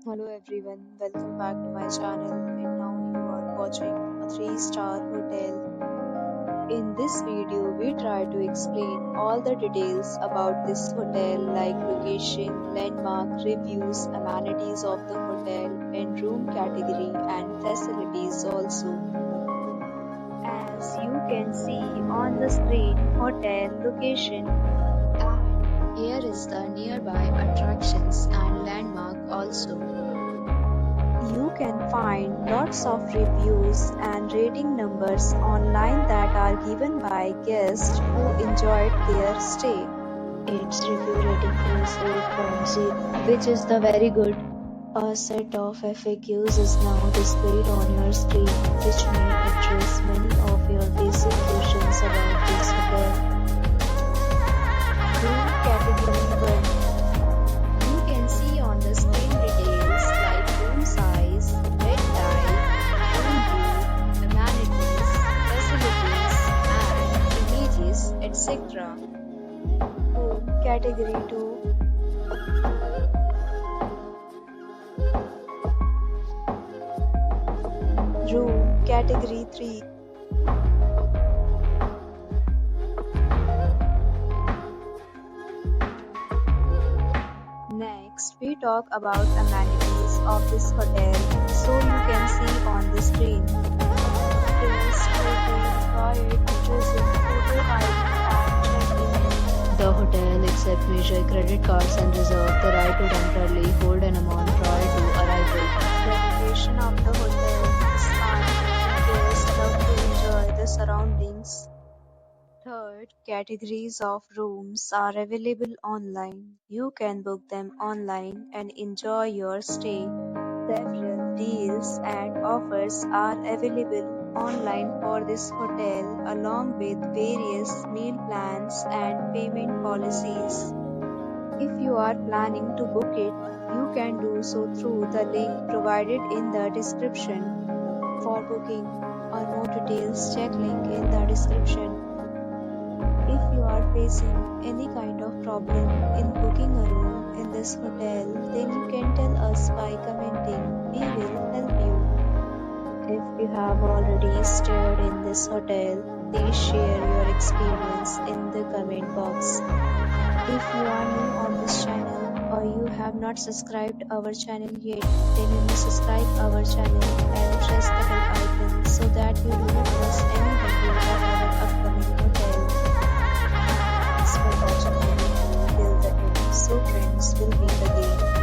Hello everyone, welcome back to my channel and now you are watching a 3-star hotel. In this video, we try to explain all the details about this hotel like location, landmark, reviews, amenities of the hotel and room category and facilities also. As you can see on the screen, hotel location. And here is the nearby attractions and landmark also. You can find lots of reviews and rating numbers online that are given by guests who enjoyed their stay. Its review rating is 8.0, which is the very good. A set of FAQs is now displayed on your screen, which may address many of your basic questions about this hotel. Room category 1. You can see on the screen details like room size, bed type, room view, amenities, facilities, and images, etc. Room category 2. Room category 3. Next, we talk about amenities of this hotel, so you can see on the screen. Guests will be required to present photo ID and check-in. The hotel accepts major credit cards and reserves the right to temporarily hold an amount prior to arrival. The location of the hotel is fine. Guests love to enjoy the surroundings. Third, categories of rooms are available online. You can book them online and enjoy your stay. Several deals and offers are available online for this hotel along with various meal plans and payment policies. If you are planning to book it, you can do so through the link provided in the description. For booking or more details, check link in the description. If you are facing any kind of problem in booking a room in this hotel, then you can tell us by commenting. We will help you. If you have already stayed in this hotel, please share your experience in the comment box. If you are new on this channel or you have not subscribed our channel yet, then you must subscribe our channel and press the bell icon so that you do not miss any video of our upcoming hotel. Thanks for watching the video till the end. So friends, will meet again.